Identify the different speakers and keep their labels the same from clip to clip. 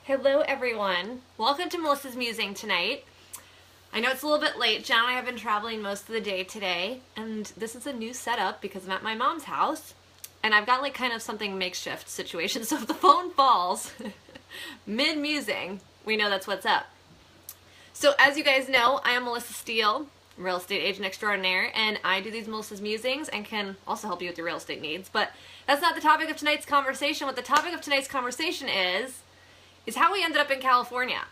Speaker 1: Hello everyone. Welcome to Melissa's Musing tonight. I know it's a little bit late. John and I have been traveling most of the day today, and this is a new setup because I'm at my mom's house and I've got like kind of something makeshift situation, so if the phone falls mid-musing, we know that's what's up. So as you guys know, I am Melissa Steele, real estate agent extraordinaire, and I do these Melissa's Musings and can also help you with your real estate needs, but that's not the topic of tonight's conversation. What the topic of tonight's conversation is how we ended up in California.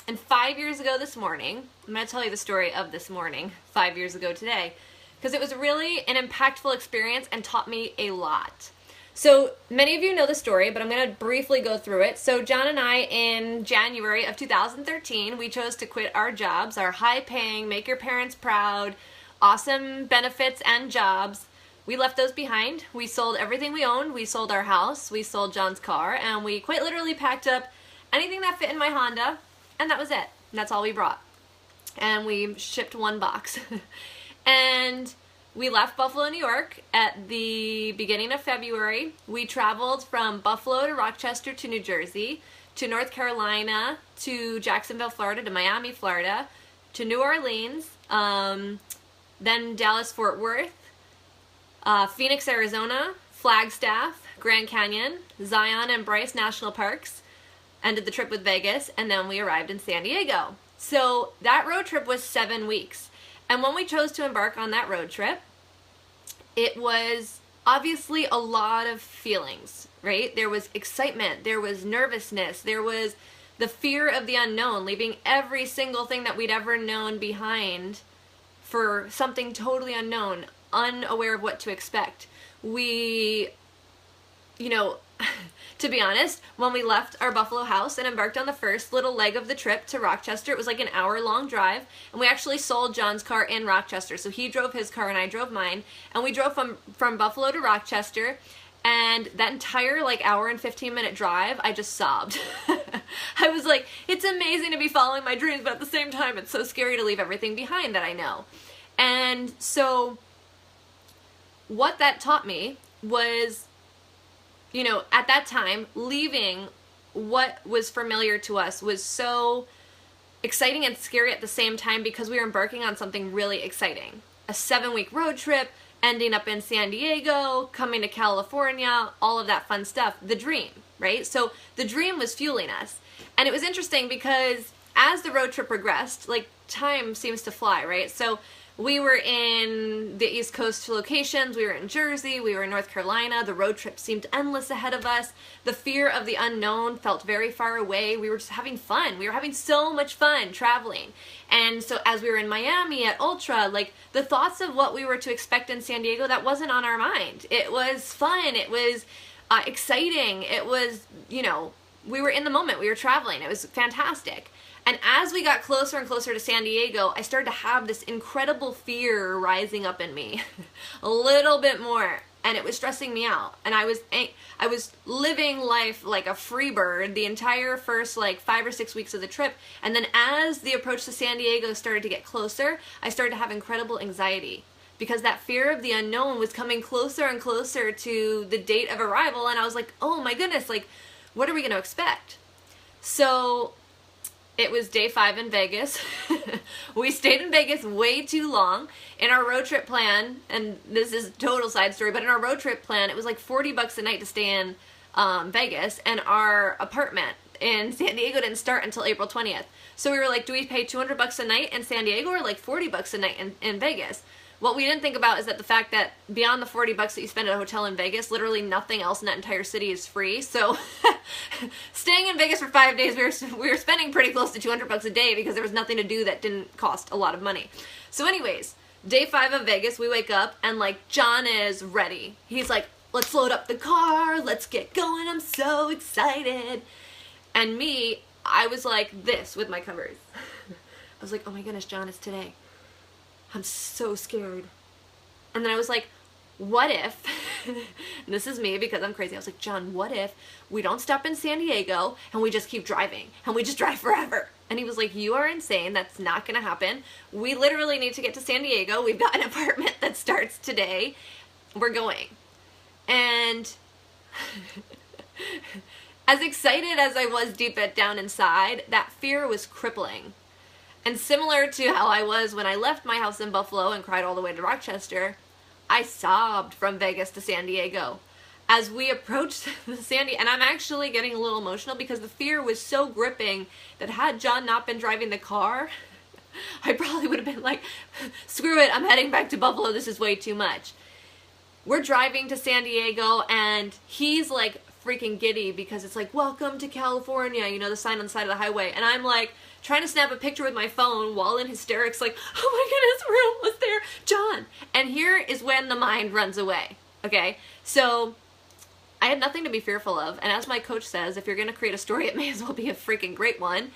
Speaker 1: And 5 years ago this morning, I'm going to tell you the story of this morning, 5 years ago today, because it was really an impactful experience and taught me a lot. So many of you know the story, but I'm going to briefly go through it. So John and I, in January of 2013, we chose to quit our jobs, our high-paying, make your parents proud, awesome benefits and jobs. We left those behind. We sold everything we owned. We sold our house. We sold John's car, and we quite literally packed up anything that fit in my Honda, and that was it. And that's all we brought. And we shipped one box. And we left Buffalo, New York at the beginning of February. We traveled from Buffalo to Rochester to New Jersey, to North Carolina, to Jacksonville, Florida, to Miami, Florida, to New Orleans, then Dallas, Fort Worth, Phoenix, Arizona, Flagstaff, Grand Canyon, Zion and Bryce National Parks, ended the trip with Vegas, and then we arrived in San Diego. So that road trip was 7 weeks. And when we chose to embark on that road trip, it was obviously a lot of feelings, right? There was excitement, there was nervousness, there was the fear of the unknown, leaving every single thing that we'd ever known behind for something totally unknown, unaware of what to expect. We, to be honest, when we left our Buffalo house and embarked on the first little leg of the trip to Rochester, it was like an hour-long drive, and we actually sold John's car in Rochester. So he drove his car and I drove mine, and we drove from Buffalo to Rochester, and that entire hour and 15-minute drive, I just sobbed. I was like, it's amazing to be following my dreams, but at the same time, it's so scary to leave everything behind that I know. And so what that taught me was, at that time, leaving what was familiar to us was so exciting and scary at the same time because we were embarking on something really exciting. A 7-week road trip, ending up in San Diego, coming to California, all of that fun stuff. The dream, right? So the dream was fueling us. And it was interesting because as the road trip progressed, time seems to fly, right? So we were in the East Coast locations, we were in Jersey, we were in North Carolina, the road trip seemed endless ahead of us, the fear of the unknown felt very far away, we were just having fun, we were having so much fun traveling. And so as we were in Miami at Ultra, the thoughts of what we were to expect in San Diego, that wasn't on our mind. It was fun, it was exciting, it was, we were in the moment, we were traveling, it was fantastic. And as we got closer and closer to San Diego, I started to have this incredible fear rising up in me, a little bit more, and it was stressing me out. And I was living life like a free bird the entire first 5 or 6 weeks of the trip. And then as the approach to San Diego started to get closer, I started to have incredible anxiety because that fear of the unknown was coming closer and closer to the date of arrival. And I was like, oh my goodness, what are we going to expect? So it was day 5 in Vegas. We stayed in Vegas way too long. In our road trip plan, and this is a total side story, but in our road trip plan, it was like $40 a night to stay in Vegas, and our apartment in San Diego didn't start until April 20th. So we were like, do we pay $200 a night in San Diego or $40 a night in Vegas? What we didn't think about is that the fact that beyond the $40 that you spend at a hotel in Vegas, literally nothing else in that entire city is free. So staying in Vegas for 5 days, we were spending pretty close to $200 a day because there was nothing to do that didn't cost a lot of money. So anyways, day 5 of Vegas, we wake up and John is ready. He's like, let's load up the car, let's get going, I'm so excited. And me, I was like this with my covers. I was like, oh my goodness, John, it's today. I'm so scared. And then I was like, what if, and this is me because I'm crazy, I was like, John, what if we don't stop in San Diego and we just keep driving and we just drive forever? And he was like, you are insane, that's not gonna happen. We literally need to get to San Diego. We've got an apartment that starts today. We're going. And As excited as I was deep down inside, that fear was crippling. And similar to how I was when I left my house in Buffalo and cried all the way to Rochester, I sobbed from Vegas to San Diego. As we approached and I'm actually getting a little emotional because the fear was so gripping that had John not been driving the car, I probably would have been like, screw it, I'm heading back to Buffalo, this is way too much. We're driving to San Diego and he's like freaking giddy because it's like, welcome to California, you know, the sign on the side of the highway. And I'm like trying to snap a picture with my phone while in hysterics like, oh my goodness, we're almost there, John. And here is when the mind runs away, okay? So I had nothing to be fearful of. And as my coach says, if you're going to create a story, it may as well be a freaking great one.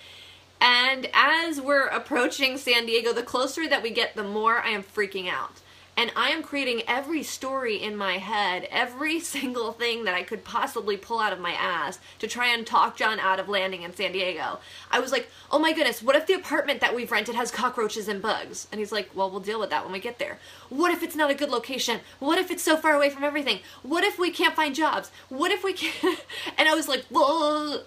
Speaker 1: And as we're approaching San Diego, the closer that we get, the more I am freaking out. And I am creating every story in my head, every single thing that I could possibly pull out of my ass to try and talk John out of landing in San Diego. I was like, oh my goodness, what if the apartment that we've rented has cockroaches and bugs? And he's like, well, we'll deal with that when we get there. What if it's not a good location? What if it's so far away from everything? What if we can't find jobs? What if we can't? And I was like, whoa.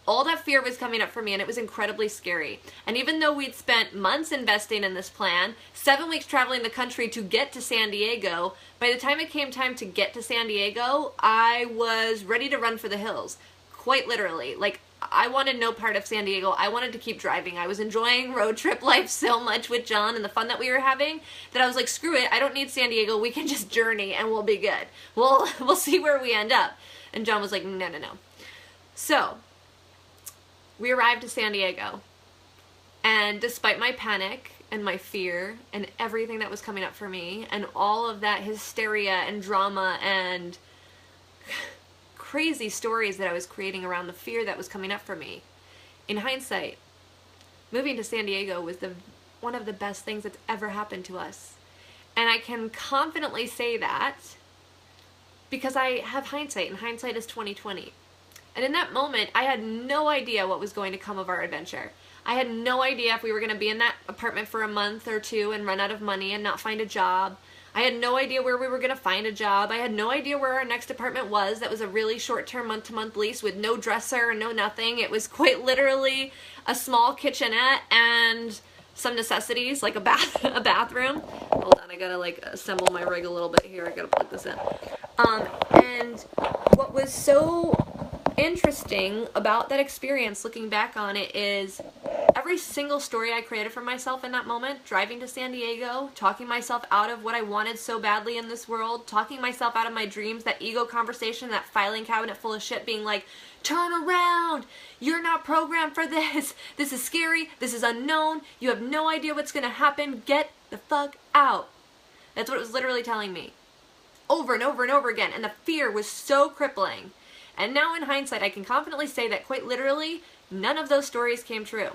Speaker 1: All that fear was coming up for me, and it was incredibly scary. And even though we'd spent months investing in this plan, 7 weeks traveling the country to get to San Diego, by the time it came time to get to San Diego, I was ready to run for the hills. Quite literally. Like, I wanted no part of San Diego. I wanted to keep driving. I was enjoying road trip life so much with John and the fun that we were having that I was like, screw it, I don't need San Diego. We can just journey and we'll be good. We'll see where we end up. And John was like, no. So we arrived to San Diego, and despite my panic and my fear and everything that was coming up for me and all of that hysteria and drama and crazy stories that I was creating around the fear that was coming up for me, in hindsight, moving to San Diego was one of the best things that's ever happened to us. And I can confidently say that because I have hindsight, and hindsight is 20/20. And in that moment, I had no idea what was going to come of our adventure. I had no idea if we were going to be in that apartment for a month or two and run out of money and not find a job. I had no idea where we were going to find a job. I had no idea where our next apartment was. That was a really short-term month-to-month lease with no dresser and no nothing. It was quite literally a small kitchenette and some necessities like a bathroom. Hold on, I gotta like assemble my rig a little bit here. I gotta plug this in. And what was so interesting about that experience, looking back on it, is every single story I created for myself in that moment, driving to San Diego, talking myself out of what I wanted so badly in this world, talking myself out of my dreams, that ego conversation, that filing cabinet full of shit being like, turn around, you're not programmed for this is scary, this is unknown, you have no idea what's gonna happen, get the fuck out. That's what it was literally telling me over and over and over again, and the fear was so crippling. And now in hindsight, I can confidently say that quite literally, none of those stories came true.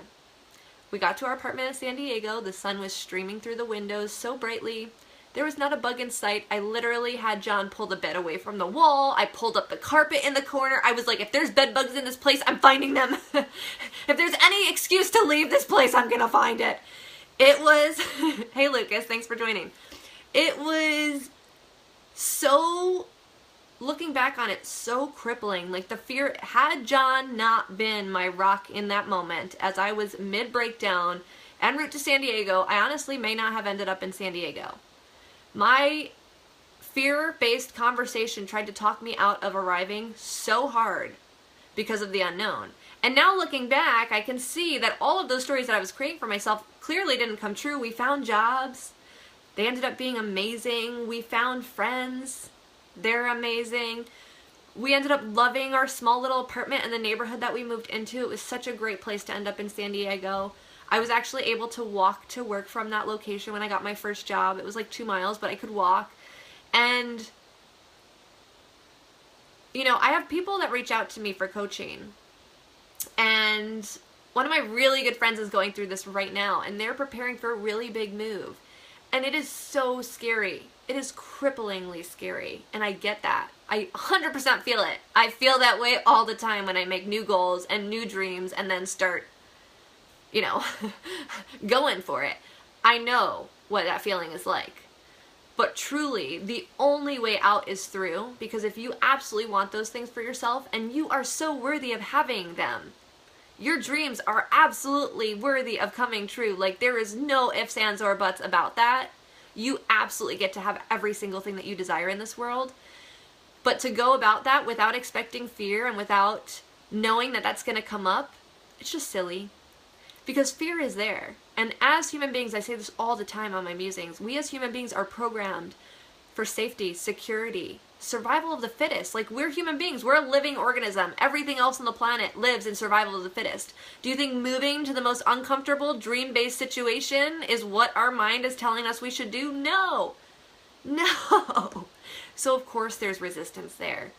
Speaker 1: We got to our apartment in San Diego. The sun was streaming through the windows so brightly. There was not a bug in sight. I literally had John pull the bed away from the wall. I pulled up the carpet in the corner. I was like, if there's bed bugs in this place, I'm finding them. If there's any excuse to leave this place, I'm gonna find it. It was, hey Lucas, thanks for joining. It was so, looking back on it, so crippling. Like the fear, had John not been my rock in that moment, as I was mid-breakdown en route to San Diego, I honestly may not have ended up in San Diego. My fear-based conversation tried to talk me out of arriving so hard because of the unknown. And now looking back, I can see that all of those stories that I was creating for myself clearly didn't come true. We found jobs. They ended up being amazing. We found friends. They're amazing. We ended up loving our small little apartment in the neighborhood that we moved into. It was such a great place to end up in San Diego. I was actually able to walk to work from that location when I got my first job. It was like 2 miles, but I could walk. And, you know, I have people that reach out to me for coaching. And one of my really good friends is going through this right now, and they're preparing for a really big move. And it is so scary. It is cripplingly scary, and I get that. I 100% feel it. I feel that way all the time when I make new goals and new dreams and then start, you know, going for it. I know what that feeling is like. But truly, the only way out is through, because if you absolutely want those things for yourself, and you are so worthy of having them, your dreams are absolutely worthy of coming true. Like, there is no ifs, ands, or buts about that. You absolutely get to have every single thing that you desire in this world. But to go about that without expecting fear and without knowing that that's going to come up, it's just silly. Because fear is there. And as human beings, I say this all the time on my musings, we as human beings are programmed for safety, security, survival of the fittest. Like, we're human beings. We're a living organism. Everything else on the planet lives in survival of the fittest. Do you think moving to the most uncomfortable, dream-based situation is what our mind is telling us we should do? No. No. So, of course, there's resistance there.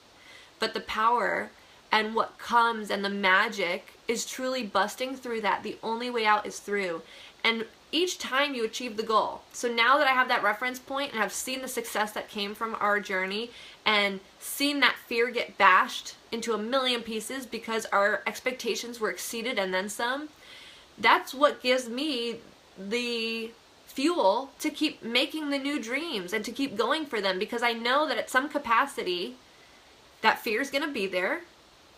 Speaker 1: But the power and what comes and the magic is truly busting through that. The only way out is through. And each time you achieve the goal. So now that I have that reference point and I've seen the success that came from our journey and seen that fear get bashed into a million pieces because our expectations were exceeded and then some, that's what gives me the fuel to keep making the new dreams and to keep going for them, because I know that at some capacity that fear is going to be there.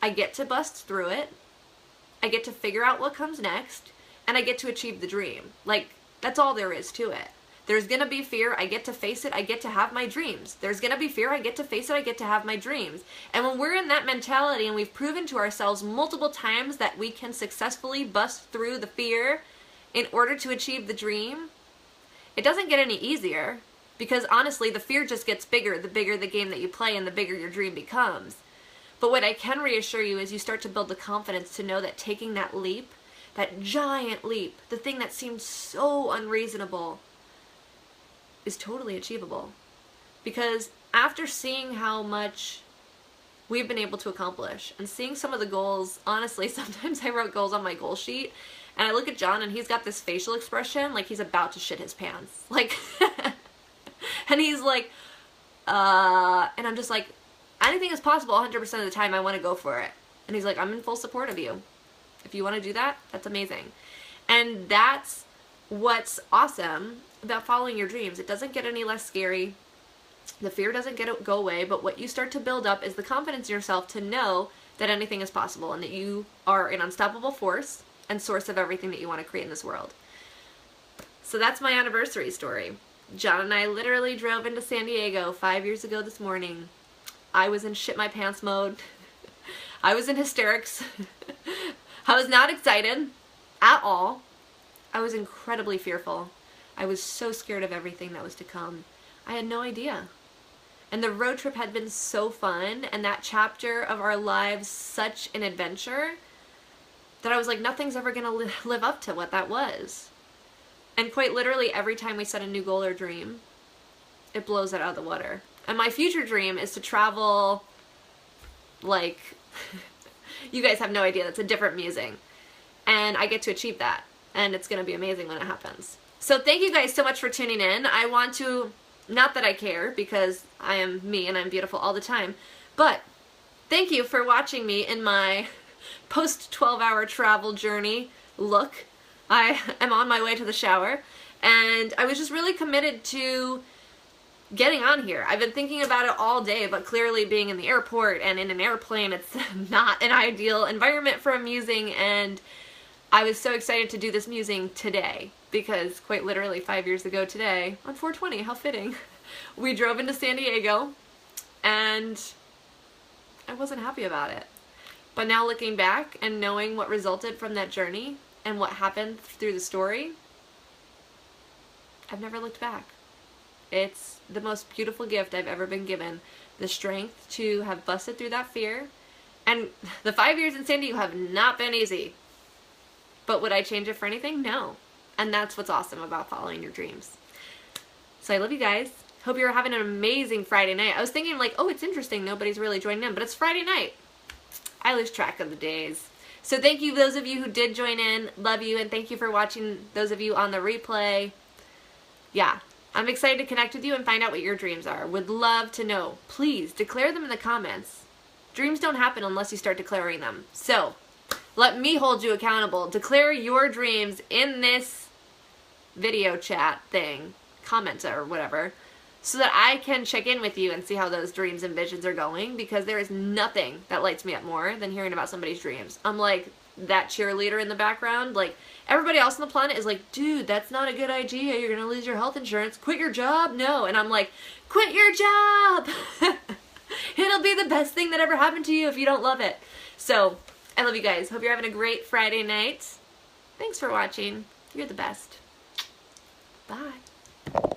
Speaker 1: I get to bust through it. I get to figure out what comes next. And I get to achieve the dream. Like, that's all there is to it. There's going to be fear. I get to face it. I get to have my dreams. There's going to be fear. I get to face it. I get to have my dreams. And when we're in that mentality and we've proven to ourselves multiple times that we can successfully bust through the fear in order to achieve the dream, it doesn't get any easier, because honestly, the fear just gets bigger the game that you play and the bigger your dream becomes. But what I can reassure you is you start to build the confidence to know that taking that leap, that giant leap, the thing that seemed so unreasonable, is totally achievable. Because after seeing how much we've been able to accomplish and seeing some of the goals, honestly, sometimes I wrote goals on my goal sheet and I look at John and he's got this facial expression like he's about to shit his pants. Like, and he's like, and I'm just like, anything is possible 100% of the time. I want to go for it. And he's like, I'm in full support of you. If you want to do that, that's amazing. And that's what's awesome about following your dreams. It doesn't get any less scary. The fear doesn't go away, but what you start to build up is the confidence in yourself to know that anything is possible and that you are an unstoppable force and source of everything that you want to create in this world. So that's my anniversary story. John and I literally drove into San Diego 5 years ago this morning. I was in shit my pants mode. I was in hysterics. I was not excited at all. I was incredibly fearful. I was so scared of everything that was to come. I had no idea. And the road trip had been so fun, and that chapter of our lives such an adventure, that I was like, nothing's ever going to live up to what that was. And quite literally, every time we set a new goal or dream, it blows it out of the water. And my future dream is to travel, like, you guys have no idea, that's a different musing. And I get to achieve that. And it's going to be amazing when it happens. So thank you guys so much for tuning in. I want to, not that I care, because I am me and I'm beautiful all the time, but thank you for watching me in my post 12-hour travel journey look. I am on my way to the shower, and I was just really committed to getting on here. I've been thinking about it all day, but clearly being in the airport and in an airplane, it's not an ideal environment for a musing, and I was so excited to do this musing today, because quite literally 5 years ago today, on 4/20, how fitting, we drove into San Diego, and I wasn't happy about it. But now looking back and knowing what resulted from that journey and what happened through the story, I've never looked back. It's the most beautiful gift I've ever been given. The strength to have busted through that fear. And the 5 years in San Diego have not been easy. But would I change it for anything? No. And that's what's awesome about following your dreams. So I love you guys. Hope you're having an amazing Friday night. I was thinking like, oh, it's interesting, nobody's really joining in, but it's Friday night. I lose track of the days. So thank you those of you who did join in. Love you, and thank you for watching those of you on the replay. Yeah, I'm excited to connect with you and find out what your dreams are. Would love to know. Please declare them in the comments. Dreams don't happen unless you start declaring them. So let me hold you accountable. Declare your dreams in this video chat thing, comment or whatever. so that I can check in with you and see how those dreams and visions are going, because there is nothing that lights me up more than hearing about somebody's dreams. I'm like that cheerleader in the background. Like, everybody else on the planet is like, dude, that's not a good idea. You're going to lose your health insurance. Quit your job. No. And I'm like, quit your job. It'll be the best thing that ever happened to you if you don't love it. So, I love you guys. Hope you're having a great Friday night. Thanks for watching. You're the best. Bye.